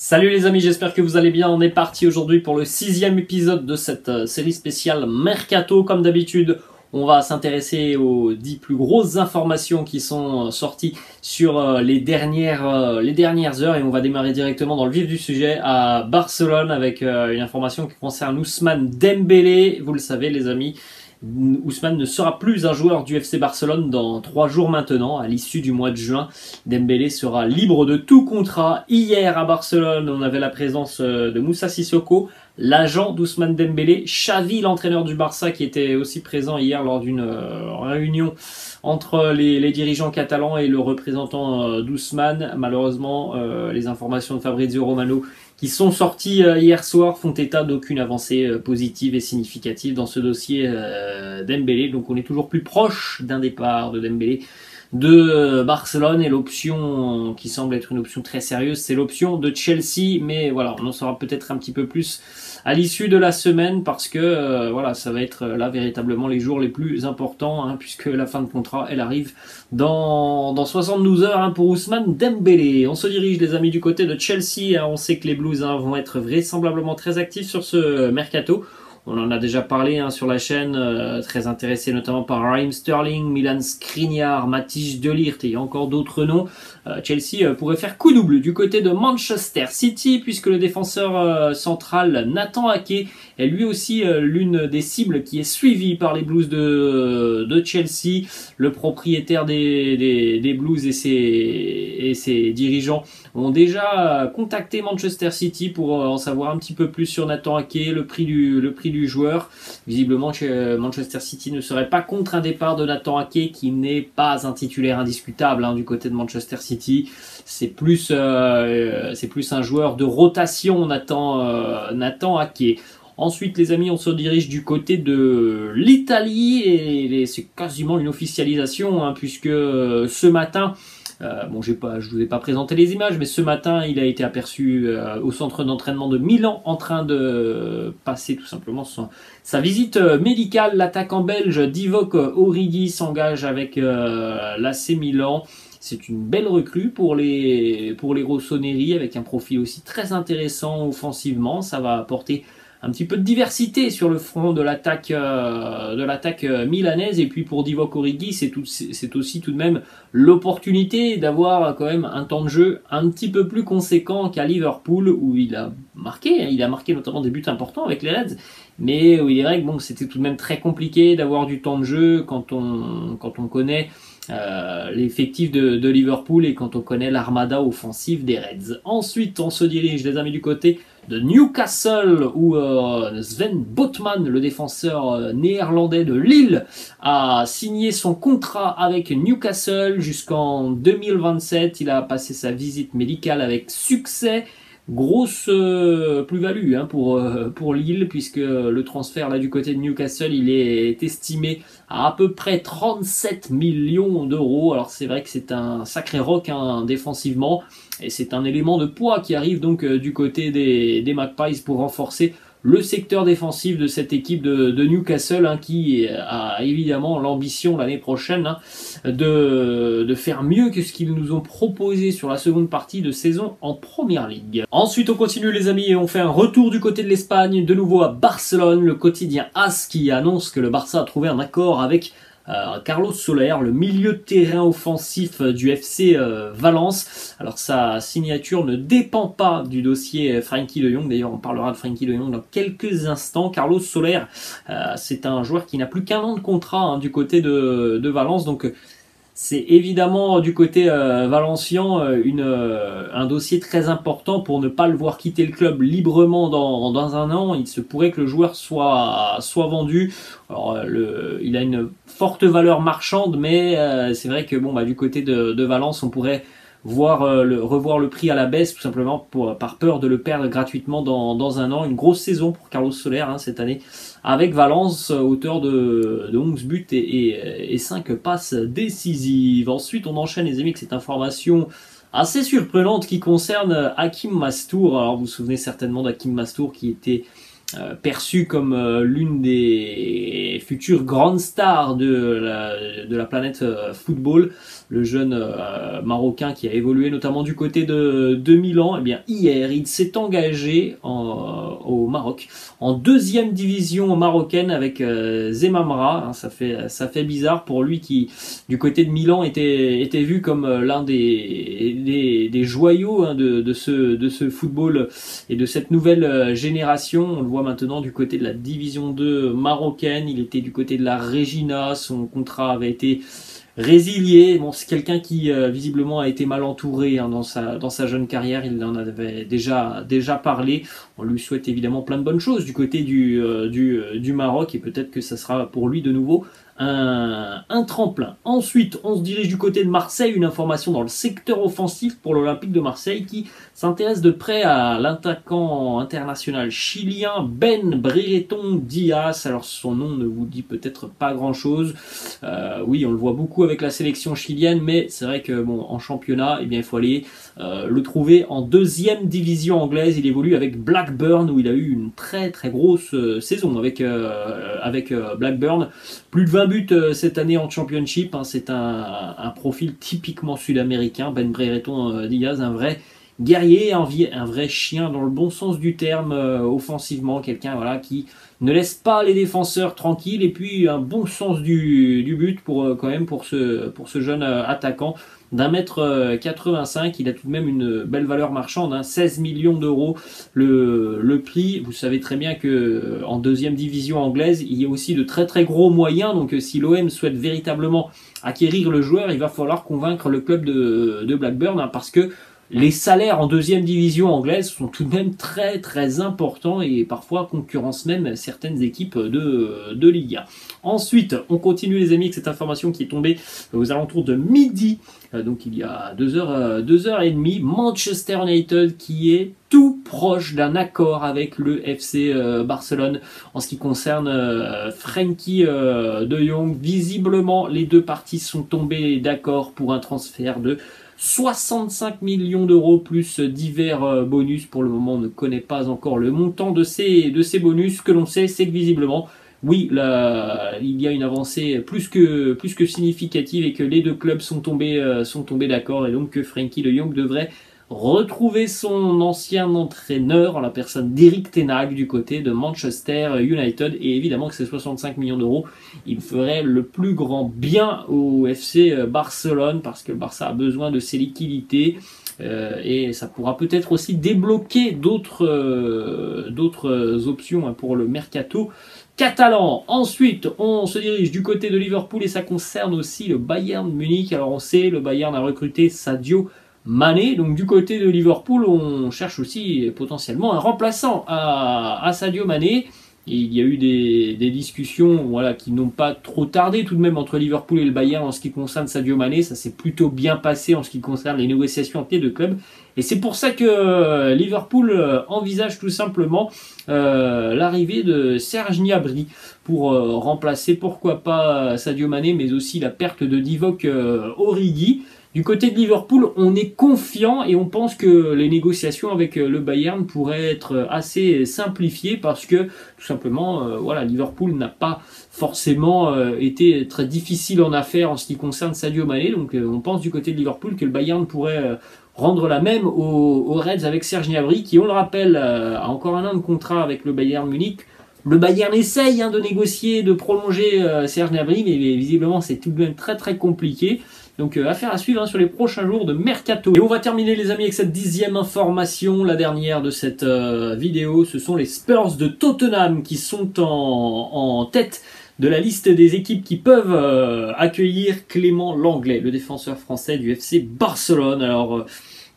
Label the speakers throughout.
Speaker 1: Salut les amis, j'espère que vous allez bien. On est parti aujourd'hui pour le 6e épisode de cette série spéciale Mercato. Comme d'habitude, on va s'intéresser aux 10 plus grosses informations qui sont sorties sur les dernières heures. Et on va démarrer directement dans le vif du sujet à Barcelone avec une information qui concerne Ousmane Dembélé. Vous le savez les amis, Ousmane ne sera plus un joueur du FC Barcelone dans 3 jours maintenant. À l'issue du mois de juin, Dembélé sera libre de tout contrat. Hier à Barcelone, on avait la présence de Moussa Sissoko, l'agent d'Ousmane Dembélé, Xavi, l'entraîneur du Barça, qui était aussi présent hier lors d'une réunion entre les dirigeants catalans et le représentant d'Ousmane. Malheureusement, les informations de Fabrizio Romano qui sont sortis hier soir font état d'aucune avancée positive et significative dans ce dossier Dembélé. Donc on est toujours plus proche d'un départ de Dembélé de Barcelone, et l'option qui semble être une option très sérieuse, c'est l'option de Chelsea. Mais voilà, on en saura peut-être un petit peu plus à l'issue de la semaine, parce que voilà, ça va être là véritablement les jours les plus importants, hein, puisque la fin de contrat elle arrive dans 72 heures, hein, pour Ousmane Dembélé. On se dirige les amis du côté de Chelsea, hein. On sait que les Blues, hein, vont être vraisemblablement très actifs sur ce mercato. On en a déjà parlé, hein, sur la chaîne, très intéressé notamment par Raheem Sterling, Milan Skriniar, Matthijs de Ligt et encore d'autres noms. Chelsea pourrait faire coup double du côté de Manchester City, puisque le défenseur central Nathan Ake est lui aussi l'une des cibles qui est suivie par les Blues de Chelsea. Le propriétaire des Blues et ses dirigeants ont déjà contacté Manchester City pour en savoir un petit peu plus sur Nathan Ake, le prix du joueur. Visiblement, Manchester City ne serait pas contre un départ de Nathan Ake, qui n'est pas un titulaire indiscutable, hein, du côté de Manchester City. C'est plus un joueur de rotation, Nathan Ake. Ensuite les amis, on se dirige du côté de l'Italie, et c'est quasiment une officialisation, hein, puisque ce matin, je ne vous ai pas présenté les images, mais ce matin, il a été aperçu au centre d'entraînement de Milan en train de passer tout simplement sa visite médicale. L'attaquant belge Divock Origi s'engage avec l'AC Milan. C'est une belle recrue pour les rossoneri, avec un profil aussi très intéressant offensivement. Ça va apporter un petit peu de diversité sur le front de l'attaque milanaise. Et puis pour Divock Origi, c'est aussi tout de même l'opportunité d'avoir quand même un temps de jeu un petit peu plus conséquent qu'à Liverpool, où il a marqué notamment des buts importants avec les Reds, mais où il est vrai que bon, c'était tout de même très compliqué d'avoir du temps de jeu quand on connaît l'effectif de Liverpool et quand on connaît l'armada offensive des Reds. Ensuite, on se dirige les amis du côté de Newcastle, où Sven Botman, le défenseur néerlandais de Lille, a signé son contrat avec Newcastle jusqu'en 2027. Il a passé sa visite médicale avec succès. Grosse plus-value, hein, pour Lille, puisque le transfert là du côté de Newcastle, il est estimé à peu près 37 millions d'euros. Alors c'est vrai que c'est un sacré rock, hein, défensivement, et c'est un élément de poids qui arrive donc du côté des Magpies pour renforcer le secteur défensif de cette équipe de Newcastle, hein, qui a évidemment l'ambition l'année prochaine, hein, de faire mieux que ce qu'ils nous ont proposé sur la seconde partie de saison en Première Ligue. Ensuite on continue les amis, et on fait un retour du côté de l'Espagne, de nouveau à Barcelone. Le quotidien AS qui annonce que le Barça a trouvé un accord avec Carlos Soler, le milieu de terrain offensif du FC Valence. Alors sa signature ne dépend pas du dossier Frenkie de Jong. D'ailleurs on parlera de Frenkie de Jong dans quelques instants. Carlos Soler, c'est un joueur qui n'a plus qu'un an de contrat, hein, du côté de Valence. Donc c'est évidemment du côté valencien un dossier très important pour ne pas le voir quitter le club librement dans un an. Il se pourrait que le joueur soit vendu. Alors, il a une forte valeur marchande, mais c'est vrai que bon, du côté de Valence, on pourrait revoir le prix à la baisse, tout simplement par peur de le perdre gratuitement dans un an. Une grosse saison pour Carlos Soler, hein, cette année avec Valence, auteur de 11 buts et 5 passes décisives. Ensuite on enchaîne les amis avec cette information assez surprenante qui concerne Hakim Mastour. Alors vous vous souvenez certainement d'Hakim Mastour, qui était perçu comme l'une des futures grandes stars de la planète football, le jeune Marocain qui a évolué notamment du côté de Milan. Eh bien, hier, il s'est engagé au Maroc, en deuxième division marocaine avec Zemamra. Hein, ça fait bizarre pour lui qui, du côté de Milan, était vu comme l'un des joyaux hein, de ce football et de cette nouvelle génération. On le voit maintenant du côté de la division 2 marocaine. Il était du côté de la Regina. Son contrat avait été résilié. Bon, c'est quelqu'un qui visiblement a été mal entouré hein, dans sa jeune carrière. Il en avait déjà parlé. On lui souhaite évidemment plein de bonnes choses du côté du Maroc et peut-être que ça sera pour lui de nouveau un tremplin. Ensuite, on se dirige du côté de Marseille, une information dans le secteur offensif pour l'Olympique de Marseille qui s'intéresse de près à l'attaquant international chilien Ben Brereton Diaz. Alors son nom ne vous dit peut-être pas grand-chose. Oui, on le voit beaucoup avec la sélection chilienne, mais c'est vrai que bon, en championnat, eh bien, il faut aller le trouver en deuxième division anglaise. Il évolue avec Blackburn où il a eu une très très grosse saison avec Blackburn. Plus de 20 buts cette année en Championship. Hein, c'est un profil typiquement sud-américain. Ben Brereton Diaz, un vrai guerrier, un vrai chien dans le bon sens du terme offensivement. Quelqu'un voilà, qui ne laisse pas les défenseurs tranquilles et puis un bon sens du but pour ce jeune attaquant. d'1m85, il a tout de même une belle valeur marchande, hein, 16 millions d'euros le prix. Vous savez très bien que en deuxième division anglaise, il y a aussi de très très gros moyens. Donc si l'OM souhaite véritablement acquérir le joueur, il va falloir convaincre le club de Blackburn hein, parce que les salaires en deuxième division anglaise sont tout de même très très importants et parfois concurrencent même certaines équipes de Ligue 1. Ensuite, on continue les amis avec cette information qui est tombée aux alentours de midi, donc il y a 2h30, Manchester United qui est tout proche d'un accord avec le FC Barcelone en ce qui concerne Frenkie de Jong. Visiblement, les deux parties sont tombées d'accord pour un transfert de 65 millions d'euros plus divers bonus. Pour le moment, on ne connaît pas encore le montant de ces bonus. Ce que l'on sait, c'est que visiblement, oui, il y a une avancée plus que significative et que les deux clubs sont tombés d'accord et donc que Frenkie de Jong devrait retrouver son ancien entraîneur en la personne d'Eric Ten Hag du côté de Manchester United. Et évidemment que ces 65 millions d'euros, il ferait le plus grand bien au FC Barcelone parce que le Barça a besoin de ses liquidités. Et ça pourra peut-être aussi débloquer d'autres options pour le mercato catalan. Ensuite, on se dirige du côté de Liverpool et ça concerne aussi le Bayern Munich. Alors on sait, le Bayern a recruté Sadio Mané. Donc du côté de Liverpool, on cherche aussi potentiellement un remplaçant à Sadio Mané. Et il y a eu des discussions voilà, qui n'ont pas trop tardé tout de même entre Liverpool et le Bayern en ce qui concerne Sadio Mané. Ça s'est plutôt bien passé en ce qui concerne les négociations en pied de club. Et c'est pour ça que Liverpool envisage tout simplement l'arrivée de Serge Gnabry pour remplacer pourquoi pas Sadio Mané, mais aussi la perte de Divock Origi. Du côté de Liverpool, on est confiant et on pense que les négociations avec le Bayern pourraient être assez simplifiées parce que tout simplement, voilà, Liverpool n'a pas forcément été très difficile en affaires en ce qui concerne Sadio Mané. Donc on pense du côté de Liverpool que le Bayern pourrait rendre la même aux Reds avec Serge Gnabry qui, on le rappelle, a encore un an de contrat avec le Bayern Munich. Le Bayern essaye de négocier, de prolonger Serge Gnabry, mais visiblement c'est tout de même très très compliqué. Donc affaire à suivre sur les prochains jours de Mercato. Et on va terminer les amis avec cette 10e information, la dernière de cette vidéo. Ce sont les Spurs de Tottenham qui sont en tête de la liste des équipes qui peuvent accueillir Clément Lenglet, le défenseur français du FC Barcelone. Alors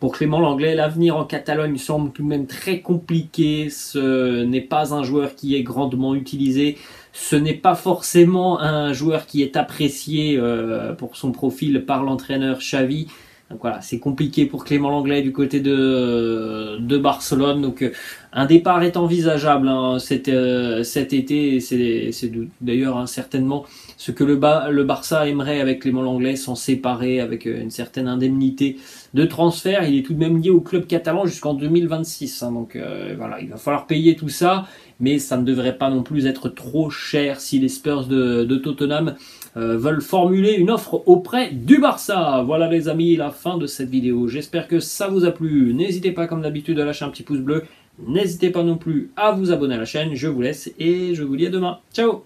Speaker 1: pour Clément Lenglet, l'avenir en Catalogne semble tout de même très compliqué. Ce n'est pas un joueur qui est grandement utilisé. Ce n'est pas forcément un joueur qui est apprécié pour son profil par l'entraîneur Xavi. Donc voilà, c'est compliqué pour Clément Lenglet du côté de Barcelone. Donc Un départ est envisageable hein, cet été, c'est d'ailleurs hein, certainement ce que le Barça aimerait avec Clément Lenglet, s'en séparer avec une certaine indemnité de transfert. Il est tout de même lié au club catalan jusqu'en 2026, hein, donc voilà, il va falloir payer tout ça, mais ça ne devrait pas non plus être trop cher si les Spurs de Tottenham veulent formuler une offre auprès du Barça. Voilà les amis, la fin de cette vidéo. J'espère que ça vous a plu. N'hésitez pas comme d'habitude à lâcher un petit pouce bleu. N'hésitez pas non plus à vous abonner à la chaîne. Je vous laisse et je vous dis à demain. Ciao!